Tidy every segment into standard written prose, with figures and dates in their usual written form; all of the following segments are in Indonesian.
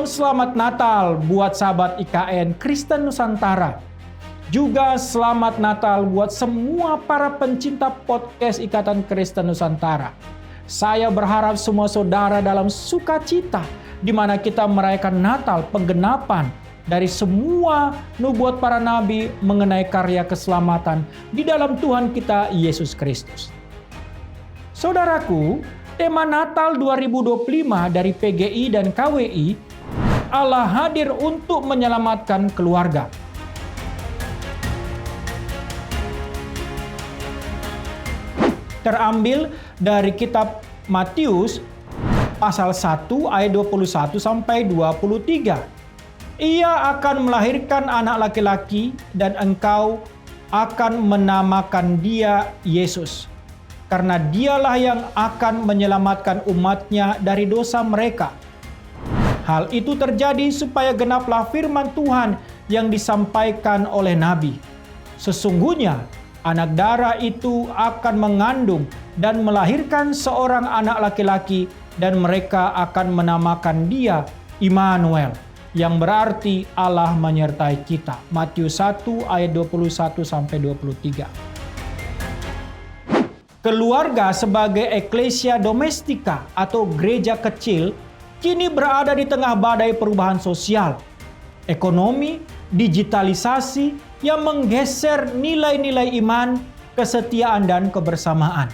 Shalom, selamat Natal buat sahabat IKN Kristen Nusantara. Juga selamat Natal buat semua para pencinta podcast Ikatan Kristen Nusantara. Saya berharap semua saudara dalam sukacita di mana kita merayakan Natal penggenapan dari semua nubuat para nabi mengenai karya keselamatan di dalam Tuhan kita Yesus Kristus. Saudaraku, tema Natal 2025 dari PGI dan KWI, Allah hadir untuk menyelamatkan keluarga. Terambil dari kitab Matius pasal 1 ayat 21 sampai 23. Ia akan melahirkan anak laki-laki dan engkau akan menamakan dia Yesus. Karena dialah yang akan menyelamatkan umatnya dari dosa mereka. Hal itu terjadi supaya genaplah firman Tuhan yang disampaikan oleh Nabi. Sesungguhnya anak darah itu akan mengandung dan melahirkan seorang anak laki-laki dan mereka akan menamakan dia Immanuel, yang berarti Allah menyertai kita. Matius 1 ayat 21 sampai 23. Keluarga sebagai eklesia domestika atau gereja kecil kini berada di tengah badai perubahan sosial, ekonomi, digitalisasi yang menggeser nilai-nilai iman, kesetiaan, dan kebersamaan.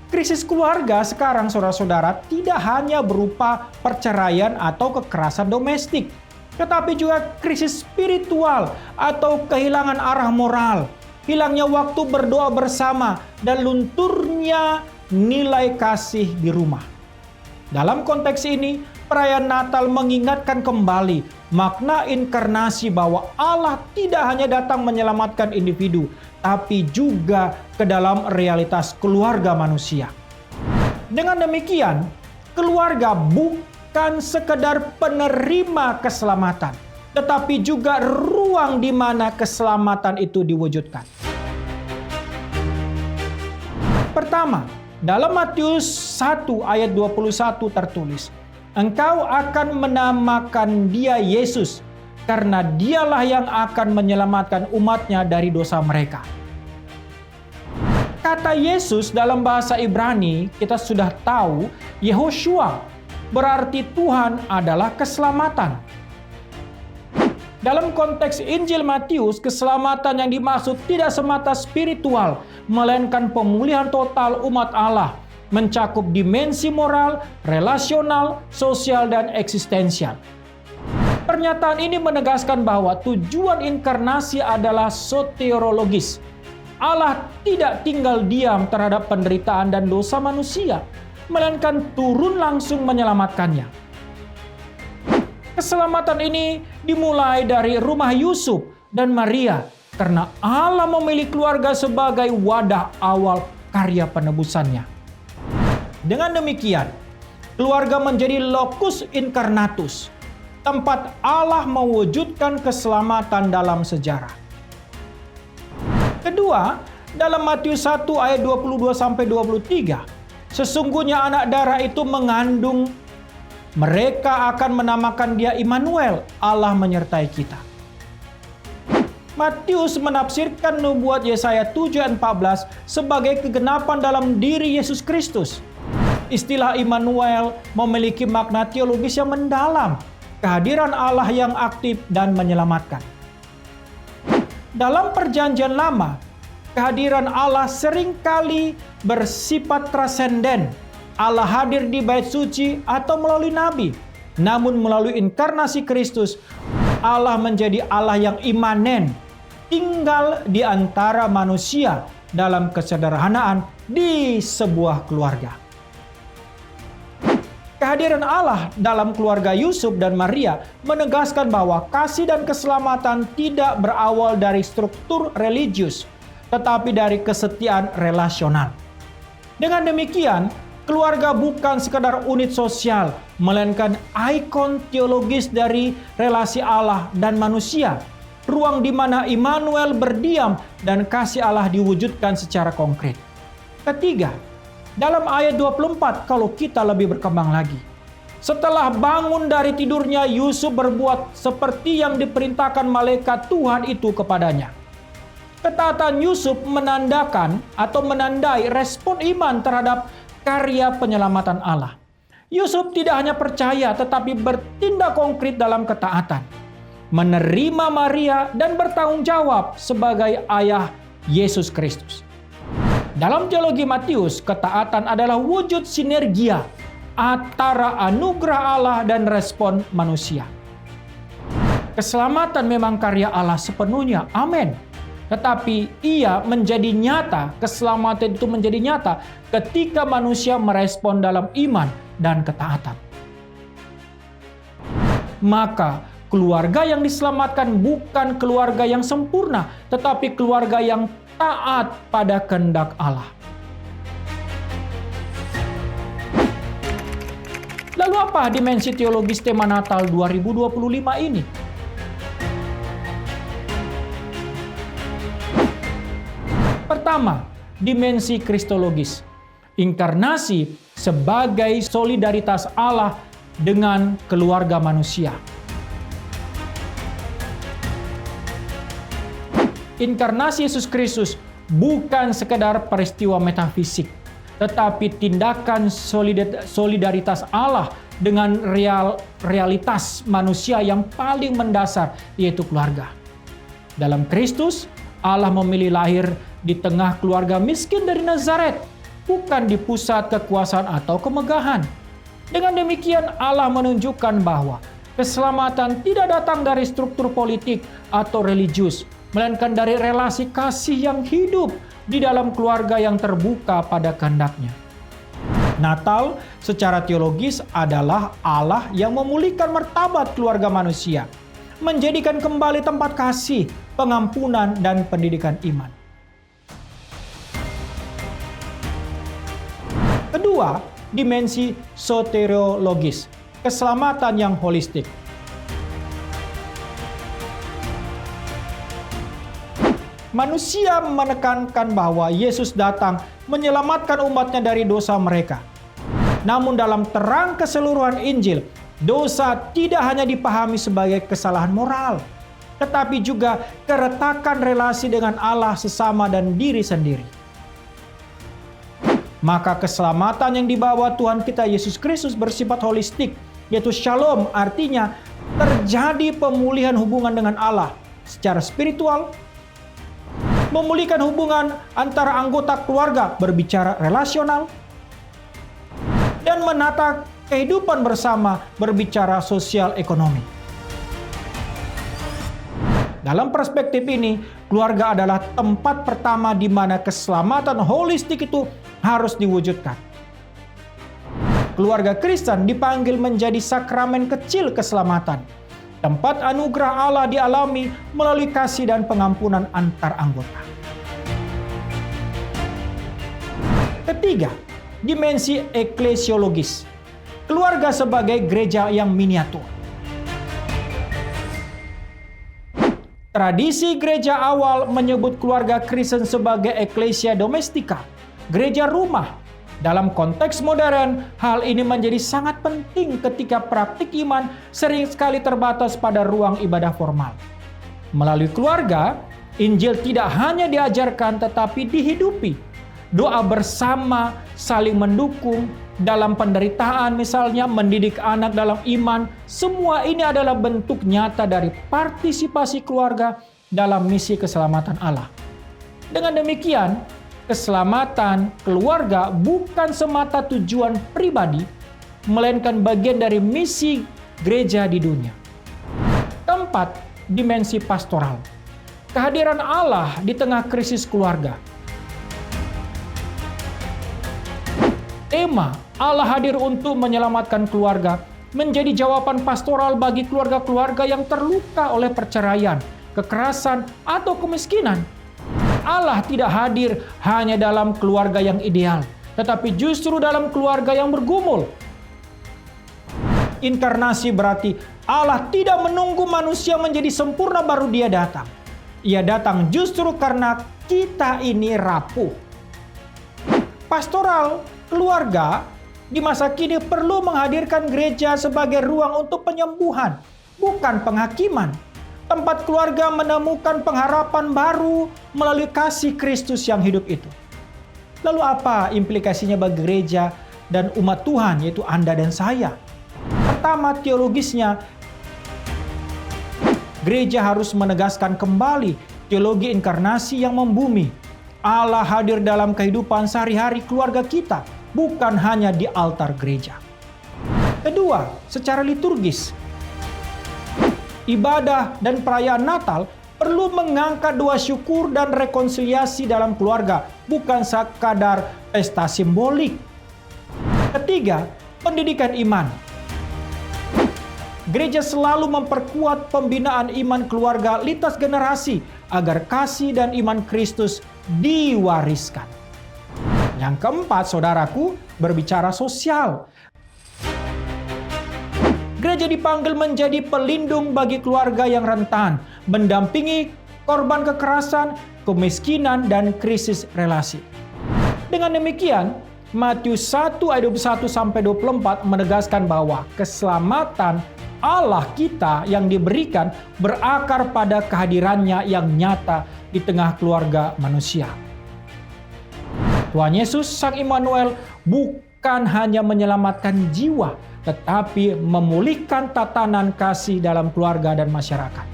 Krisis keluarga sekarang, saudara-saudara, tidak hanya berupa perceraian atau kekerasan domestik, tetapi juga krisis spiritual atau kehilangan arah moral, hilangnya waktu berdoa bersama, dan lunturnya nilai kasih di rumah. Dalam konteks ini, perayaan Natal mengingatkan kembali makna inkarnasi bahwa Allah tidak hanya datang menyelamatkan individu, tapi juga ke dalam realitas keluarga manusia. Dengan demikian, keluarga bukan sekedar penerima keselamatan, tetapi juga ruang di mana keselamatan itu diwujudkan. Pertama, dalam Matius 1 ayat 21 tertulis, engkau akan menamakan dia Yesus, karena dialah yang akan menyelamatkan umatnya dari dosa mereka. Kata Yesus dalam bahasa Ibrani, kita sudah tahu, Yehoshua, berarti Tuhan adalah keselamatan. Dalam konteks Injil Matius, keselamatan yang dimaksud tidak semata spiritual, melainkan pemulihan total umat Allah, mencakup dimensi moral, relasional, sosial, dan eksistensial. Pernyataan ini menegaskan bahwa tujuan inkarnasi adalah soteriologis. Allah tidak tinggal diam terhadap penderitaan dan dosa manusia, melainkan turun langsung menyelamatkannya. Keselamatan ini dimulai dari rumah Yusuf dan Maria karena Allah memilih keluarga sebagai wadah awal karya penebusannya. Dengan demikian, keluarga menjadi locus incarnatus, tempat Allah mewujudkan keselamatan dalam sejarah. Kedua, dalam Matius 1 ayat 22 sampai 23, sesungguhnya anak darah itu mengandung, mereka akan menamakan dia Immanuel, Allah menyertai kita. Matius menafsirkan nubuat Yesaya 7:14 sebagai kegenapan dalam diri Yesus Kristus. Istilah Immanuel memiliki makna teologis yang mendalam, kehadiran Allah yang aktif dan menyelamatkan. Dalam Perjanjian Lama, kehadiran Allah seringkali bersifat transenden. Allah hadir di bait suci atau melalui nabi. Namun melalui inkarnasi Kristus, Allah menjadi Allah yang imanen, tinggal di antara manusia dalam kesederhanaan di sebuah keluarga. Kehadiran Allah dalam keluarga Yusuf dan Maria menegaskan bahwa kasih dan keselamatan tidak berawal dari struktur religius, tetapi dari kesetiaan relasional. Dengan demikian, keluarga bukan sekadar unit sosial, melainkan ikon teologis dari relasi Allah dan manusia. Ruang di mana Immanuel berdiam dan kasih Allah diwujudkan secara konkret. Ketiga, dalam ayat 24 kalau kita lebih berkembang lagi. Setelah bangun dari tidurnya, Yusuf berbuat seperti yang diperintahkan malaikat Tuhan itu kepadanya. Ketaatan Yusuf menandai respon iman terhadap karya penyelamatan Allah. Yusuf tidak hanya percaya tetapi bertindak konkret dalam ketaatan, menerima Maria dan bertanggung jawab sebagai ayah Yesus Kristus. Dalam teologi Matius, ketaatan adalah wujud sinergia antara anugerah Allah dan respon manusia. Keselamatan memang karya Allah sepenuhnya, amin. Tetapi keselamatan itu menjadi nyata ketika manusia merespon dalam iman dan ketaatan. Maka keluarga yang diselamatkan bukan keluarga yang sempurna, tetapi keluarga yang taat pada kehendak Allah. Lalu apa dimensi teologis tema Natal 2025 ini? Pertama, dimensi kristologis. Inkarnasi sebagai solidaritas Allah dengan keluarga manusia. Inkarnasi Yesus Kristus bukan sekedar peristiwa metafisik, tetapi tindakan solidaritas Allah dengan realitas manusia yang paling mendasar, yaitu keluarga. Dalam Kristus, Allah memilih lahir di tengah keluarga miskin dari Nazaret, bukan di pusat kekuasaan atau kemegahan. Dengan demikian, Allah menunjukkan bahwa keselamatan tidak datang dari struktur politik atau religius, melainkan dari relasi kasih yang hidup di dalam keluarga yang terbuka pada kehendaknya. Natal secara teologis adalah Allah yang memulihkan martabat keluarga manusia, menjadikan kembali tempat kasih, pengampunan, dan pendidikan iman. Kedua, dimensi soteriologis, keselamatan yang holistik. Manusia menekankan bahwa Yesus datang menyelamatkan umatnya dari dosa mereka. Namun dalam terang keseluruhan Injil, dosa tidak hanya dipahami sebagai kesalahan moral, tetapi juga keretakan relasi dengan Allah sesama dan diri sendiri. Maka keselamatan yang dibawa Tuhan kita Yesus Kristus bersifat holistik, yaitu shalom, artinya terjadi pemulihan hubungan dengan Allah secara spiritual, memulihkan hubungan antara anggota keluarga berbicara relasional, dan menata kehidupan bersama berbicara sosial ekonomi. Dalam perspektif ini, keluarga adalah tempat pertama di mana keselamatan holistik itu harus diwujudkan. Keluarga Kristen dipanggil menjadi sakramen kecil keselamatan, tempat anugerah Allah dialami melalui kasih dan pengampunan antar anggota. Ketiga, dimensi eklesiologis. Keluarga sebagai gereja yang miniatur. Tradisi gereja awal menyebut keluarga Kristen sebagai eklesia domestika, gereja rumah. Dalam konteks modern, hal ini menjadi sangat penting ketika praktik iman sering sekali terbatas pada ruang ibadah formal. Melalui keluarga, Injil tidak hanya diajarkan tetapi dihidupi. Doa bersama, saling mendukung, dalam penderitaan misalnya, mendidik anak dalam iman, semua ini adalah bentuk nyata dari partisipasi keluarga dalam misi keselamatan Allah. Dengan demikian, keselamatan keluarga bukan semata tujuan pribadi, melainkan bagian dari misi gereja di dunia. Keempat, dimensi pastoral. Kehadiran Allah di tengah krisis keluarga. Tema Allah hadir untuk menyelamatkan keluarga menjadi jawaban pastoral bagi keluarga-keluarga yang terluka oleh perceraian, kekerasan, atau kemiskinan. Allah tidak hadir hanya dalam keluarga yang ideal, tetapi justru dalam keluarga yang bergumul. Inkarnasi berarti Allah tidak menunggu manusia menjadi sempurna baru Dia datang. Ia datang justru karena kita ini rapuh. Pastoral keluarga di masa kini perlu menghadirkan gereja sebagai ruang untuk penyembuhan, bukan penghakiman. Tempat keluarga menemukan pengharapan baru melalui kasih Kristus yang hidup itu. Lalu apa implikasinya bagi gereja dan umat Tuhan, yaitu Anda dan saya? Pertama, teologisnya, gereja harus menegaskan kembali teologi inkarnasi yang membumi. Allah hadir dalam kehidupan sehari-hari keluarga kita, bukan hanya di altar gereja. Kedua, secara liturgis, ibadah dan perayaan Natal perlu mengangkat doa syukur dan rekonsiliasi dalam keluarga, bukan sekadar pesta simbolik. Ketiga, pendidikan iman. Gereja selalu memperkuat pembinaan iman keluarga lintas generasi agar kasih dan iman Kristus diwariskan. Yang keempat, saudaraku, berbicara sosial. Gereja dipanggil menjadi pelindung bagi keluarga yang rentan, mendampingi korban kekerasan, kemiskinan, dan krisis relasi. Dengan demikian, Matius 1 ayat 21-24 menegaskan bahwa keselamatan Allah kita yang diberikan berakar pada kehadirannya yang nyata di tengah keluarga manusia. Tuhan Yesus Sang Immanuel bukan hanya menyelamatkan jiwa, tetapi memulihkan tatanan kasih dalam keluarga dan masyarakat.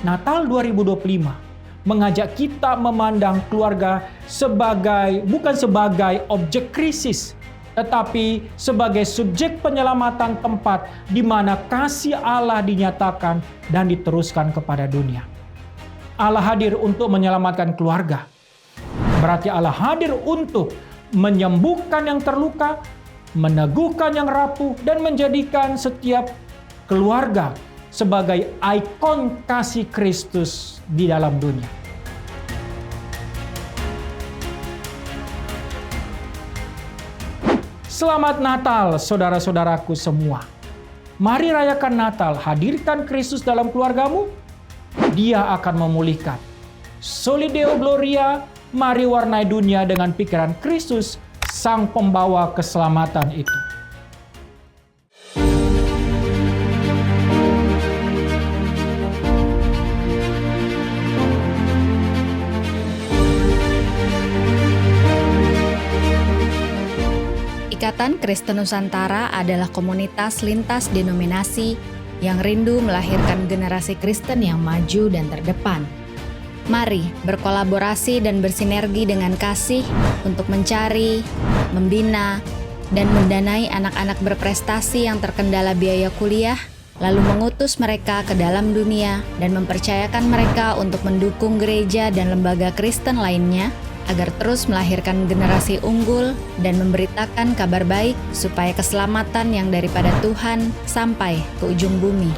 Natal 2025 mengajak kita memandang keluarga bukan sebagai objek krisis, tetapi sebagai subjek penyelamatan, tempat di mana kasih Allah dinyatakan dan diteruskan kepada dunia. Allah hadir untuk menyelamatkan keluarga. Berarti Allah hadir untuk menyembuhkan yang terluka, meneguhkan yang rapuh, dan menjadikan setiap keluarga sebagai ikon kasih Kristus di dalam dunia. Selamat Natal, saudara-saudaraku semua. Mari rayakan Natal, hadirkan Kristus dalam keluargamu. Dia akan memulihkan. Soli Deo Gloria, mari warnai dunia dengan pikiran Kristus, Sang Pembawa keselamatan itu. Ikatan Kristen Nusantara adalah komunitas lintas denominasi yang rindu melahirkan generasi Kristen yang maju dan terdepan. Mari berkolaborasi dan bersinergi dengan kasih untuk mencari, membina, dan mendanai anak-anak berprestasi yang terkendala biaya kuliah, lalu mengutus mereka ke dalam dunia dan mempercayakan mereka untuk mendukung gereja dan lembaga Kristen lainnya, agar terus melahirkan generasi unggul dan memberitakan kabar baik supaya keselamatan yang daripada Tuhan sampai ke ujung bumi.